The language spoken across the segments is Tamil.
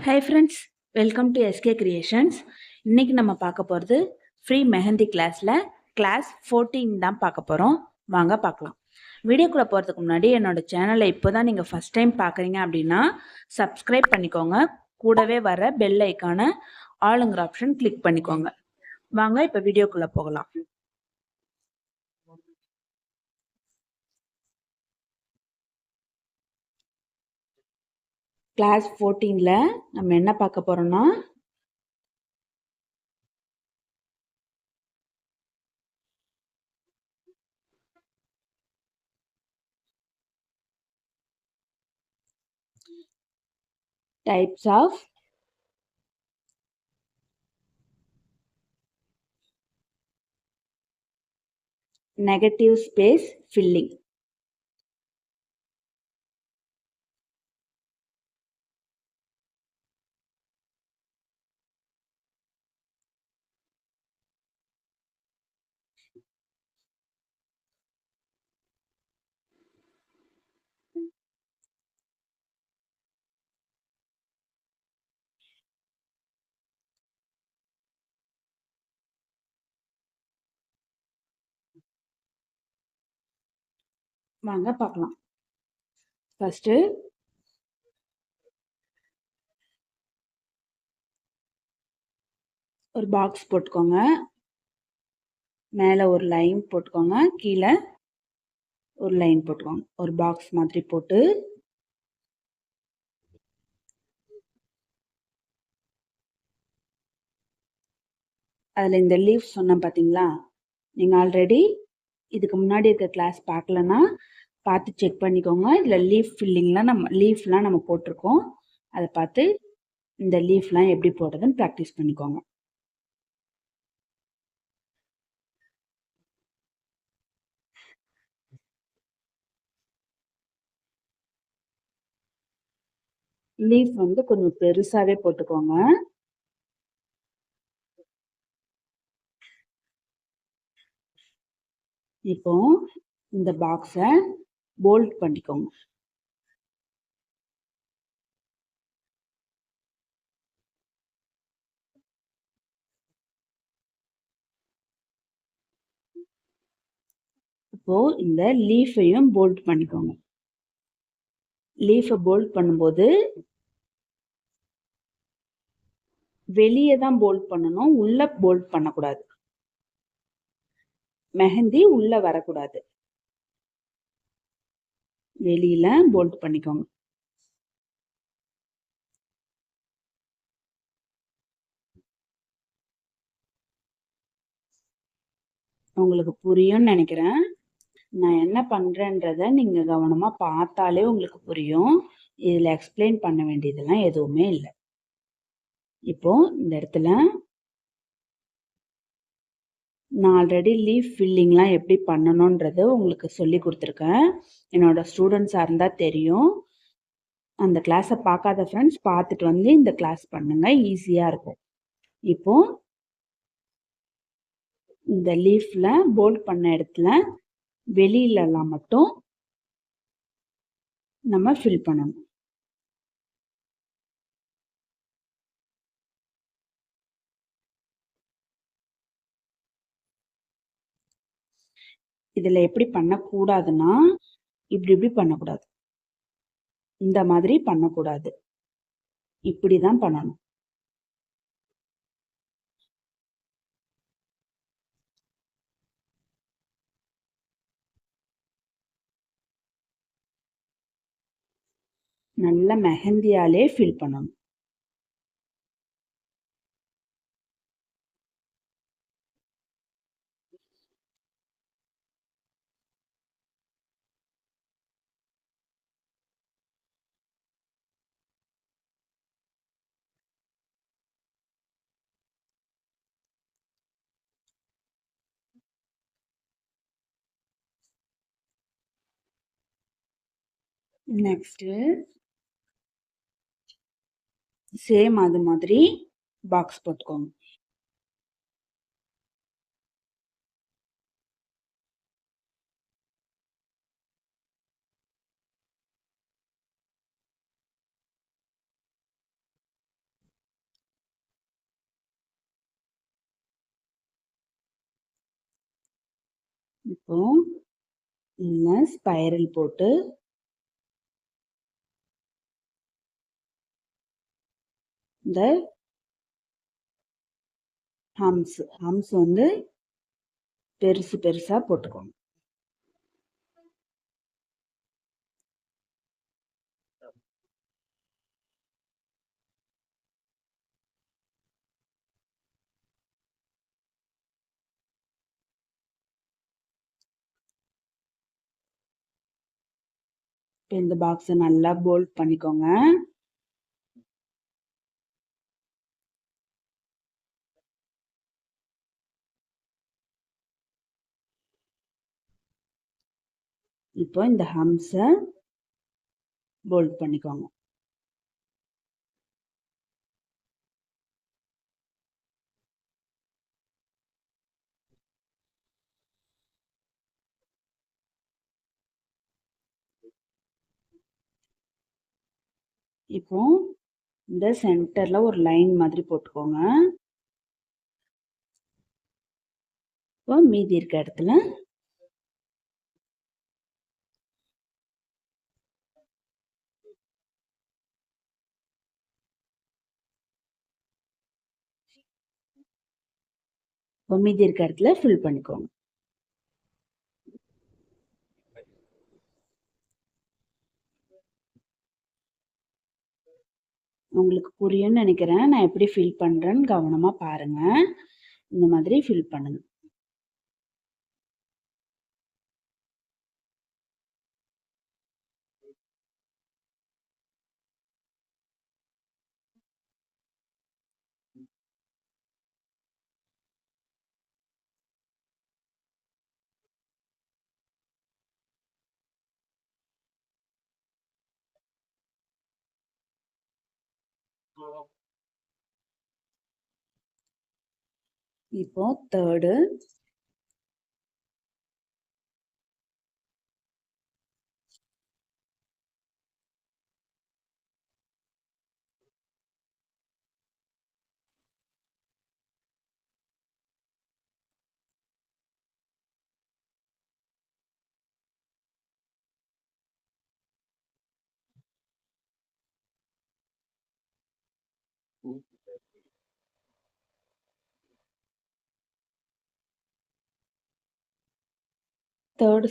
Hi friends, welcome to SK creations. இன்னைக்கு நம்ம பார்க்க போகிறது ஃப்ரீ மெஹந்தி கிளாஸில் கிளாஸ் 14 தான் பார்க்க போகிறோம். வாங்க பார்க்கலாம். வீடியோக்குள்ளே போகிறதுக்கு முன்னாடி என்னோட சேனலை இப்போ தான் நீங்கள் ஃபஸ்ட் டைம் பார்க்குறீங்க அப்படின்னா சப்ஸ்கிரைப் பண்ணிக்கோங்க. கூடவே வர பெல் ஐக்கானை ஆளுங்கிற ஆப்ஷன் கிளிக் பண்ணிக்கோங்க. வாங்க இப்போ வீடியோக்குள்ளே போகலாம். கிளாஸ் 14ல் நம்ம என்ன பார்க்க போகிறோம்னா types of negative space filling. வாங்க பார்க்கலாம். ஃபர்ஸ்ட் ஒரு பாக்ஸ் போட்டுக்கோங்க. மேலே ஒரு லைன் போட்டுக்கோங்க, கீழே ஒரு லைன் போட்டுக்கோங்க. ஒரு பாக்ஸ் மாதிரி போட்டு அதில் இந்த லீஃப் சொன்னேன் பார்த்தீங்களா, நீங்கள் ஆல்ரெடி இதுக்கு முன்னாடி இருக்க கிளாஸ் பார்க்கலன்னா பார்த்து செக் பண்ணிக்கோங்க. இதில் லீஃப்லாம் நம்ம போட்டிருக்கோம். அதை பார்த்து இந்த லீஃப்லாம் எப்படி போடுறதுன்னு ப்ராக்டிஸ் பண்ணிக்கோங்க. லீஃப் வந்து கொஞ்சம் பெருசாகவே போட்டுக்கோங்க. இப்போ இந்த பாக்ஸை போல்ட் பண்ணிக்கோங்க. இப்போ இந்த லீஃபையும் போல்ட் பண்ணிக்கோங்க. லீஃபை போல்ட் பண்ணும்போது வெளியே தான் போல்ட் பண்ணணும், உள்ள போல்ட் பண்ணக்கூடாது. மெஹந்தி உள்ள வரக்கூடாது, வெளியில போல்ட் பண்ணிக்கோங்க. உங்களுக்கு புரியும்னு நினைக்கிறேன். நான் என்ன பண்றேன்றத நீங்க கவனமா பார்த்தாலே உங்களுக்கு புரியும். இதுல எக்ஸ்பிளைன் பண்ண வேண்டியதெல்லாம் எதுவுமே இல்லை. இப்போ இந்த இடத்துல நான் ஆல்ரெடி லீஃப் ஃபில்லிங்லாம் எப்படி பண்ணணுன்றது உங்களுக்கு சொல்லி கொடுத்துருக்கேன். என்னோட ஸ்டூடெண்ட்ஸாக இருந்தால் தெரியும். அந்த கிளாஸை பார்க்காத ஃப்ரெண்ட்ஸ் பார்த்துட்டு வந்து இந்த கிளாஸ் பண்ணுங்க, ஈஸியாக இருக்கும். இப்போ இந்த லீஃப்ல போல்ட் பண்ண இடத்துல வெளியிலலாம் மட்டும் நம்ம ஃபில் பண்ணணும். இதுல எப்படி பண்ணக்கூடாதுன்னா இப்படி பண்ணக்கூடாது, இந்த மாதிரி பண்ணக்கூடாது, இப்படிதான் பண்ணணும். நல்ல மெஹந்தியாலே ஃபில் பண்ணணும். நெக்ஸ்ட் சேம் அது மாதிரி பாக்ஸ் போட்டுக்கோங்க. இப்போ ஸ்பைரல் போட்டு இந்த ஹம்ஸ் வந்து பெருசு பெருசா போட்டுக்கோங்க. இப்போ இந்த பாக்ஸை நல்லா போல்ட் பண்ணிக்கோங்க. இப்போ இந்த ஹம்ஸை போல்ட் பண்ணிக்கோங்க. இப்போ இந்த சென்டர்ல ஒரு லைன் மாதிரி போட்டுக்கோங்க. இப்போ மீதி இருக்க இடத்துல ஃபில் பண்ணிக்கோங்க. உங்களுக்கு புரியும்னு நினைக்கிறேன். நான் எப்படி ஃபில் பண்றேன்னு கவனமா பாருங்க. இந்த மாதிரி ஃபில் பண்ணுங்க. இப்போ தேர்டு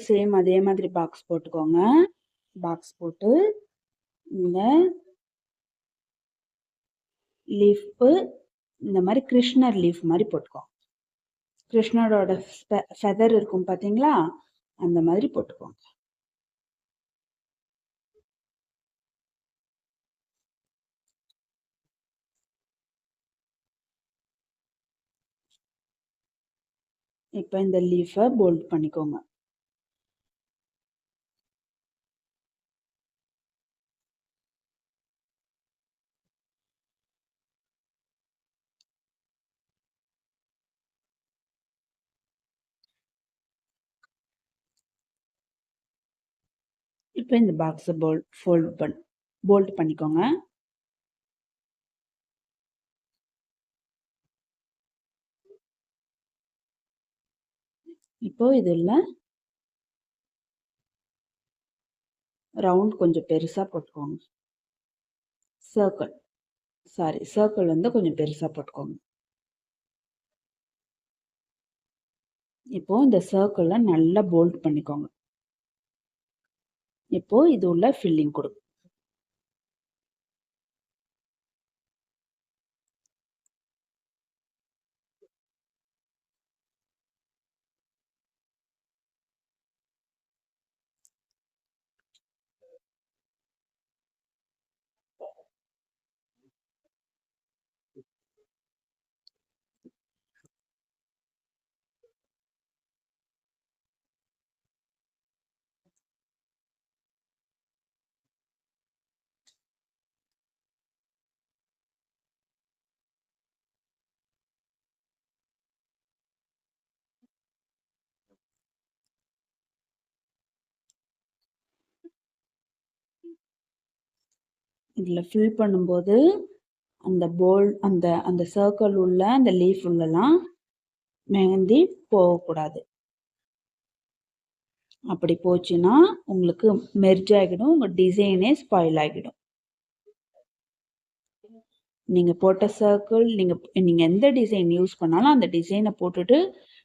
சேம் அதே மாதிரி பாக்ஸ் போட்டுக்கோங்க. பாக்ஸ் போட்டு இந்த லீஃப் இந்த மாதிரி கிருஷ்ணர் லீஃப் மாதிரி போட்டுக்கோங்க. கிருஷ்ணரோட ஃபெதர் இருக்கும் பாத்தீங்களா, அந்த மாதிரி போட்டுக்கோங்க. இப்போ இந்த லீஃபை போல்ட் பண்ணிக்கோங்க. இப்போ இந்த பாக்ஸை போல்ட் பண்ணிக்கோங்க. இப்போ இதில் ரவுண்ட் கொஞ்சம் பெருசா போட்டுக்கோங்க. சர்க்கிள் வந்து கொஞ்சம் பெருசா போட்டுக்கோங்க. இப்போ இந்த சர்க்கிளை நல்லா போல்ட் பண்ணிக்கோங்க. இப்போ இது உள்ள ஃபில்லிங் கொடுங்க. இதில் ஃபில் பண்ணும்போது அந்த அந்த சர்க்கிள் உள்ள அந்த லீஃப் உள்ளலாம் மெஹந்தி போகக்கூடாது. அப்படி போச்சுன்னா உங்களுக்கு மெர்ஜ் ஆகிடும், உங்கள் டிசைனே ஸ்பாயில் ஆகிடும். நீங்கள் போட்ட சர்க்கிள், நீங்கள் எந்த டிசைன் யூஸ் பண்ணாலும் அந்த டிசைனை போட்டுட்டு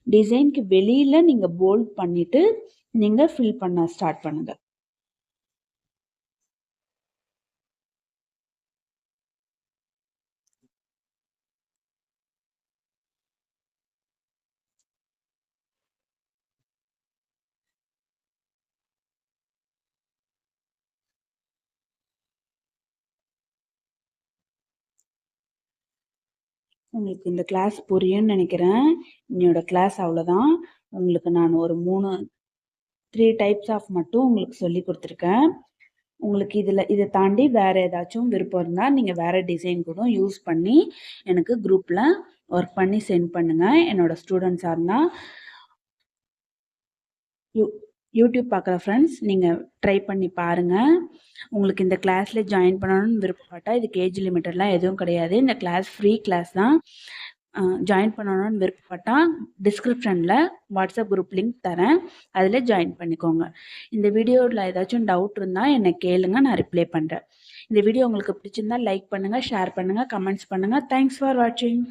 டிசைனுக்கு வெளியில் நீங்கள் போல்ட் பண்ணிவிட்டு நீங்கள் ஃபில் பண்ண ஸ்டார்ட் பண்ணுங்கள். உங்களுக்கு இந்த கிளாஸ் புரியும்னு நினைக்கிறேன். என்னோட கிளாஸ் அவ்வளோதான். உங்களுக்கு நான் ஒரு 3 டைப்ஸ் ஆஃப் மட்டும் உங்களுக்கு சொல்லி கொடுத்துருக்கேன். உங்களுக்கு இதை தாண்டி வேறு ஏதாச்சும் விருப்பம் இருந்தால் நீங்கள் வேறு டிசைன் கூட யூஸ் பண்ணி எனக்கு குரூப்பில் ஒர்க் பண்ணி சென்ட் பண்ணுங்கள். என்னோட ஸ்டூடெண்ட்ஸாக இருந்தால் யூடியூப் பார்க்குற ஃப்ரெண்ட்ஸ் நீங்கள் ட்ரை பண்ணி பாருங்கள். உங்களுக்கு இந்த கிளாஸில் ஜாயின் பண்ணணும்னு விருப்பப்பட்டால் இதுக்கு ஏஜ் லிமிட்டெல்லாம் எதுவும் கிடையாது. இந்த கிளாஸ் ஃப்ரீ கிளாஸ் தான். ஜாயின் பண்ணணும்னு விருப்பப்பட்டால் டிஸ்கிரிப்ஷனில் வாட்ஸ்அப் குரூப் லிங்க் தரேன், அதில் ஜாயின் பண்ணிக்கோங்க. இந்த வீடியோவில் ஏதாச்சும் டவுட் இருந்தால் என்னை கேளுங்க, நான் ரிப்ளை பண்ணுறேன். இந்த வீடியோ உங்களுக்கு பிடிச்சிருந்தால் லைக் பண்ணுங்கள், ஷேர் பண்ணுங்கள், கமெண்ட்ஸ் பண்ணுங்கள். தேங்க்ஸ் ஃபார் வாட்சிங்.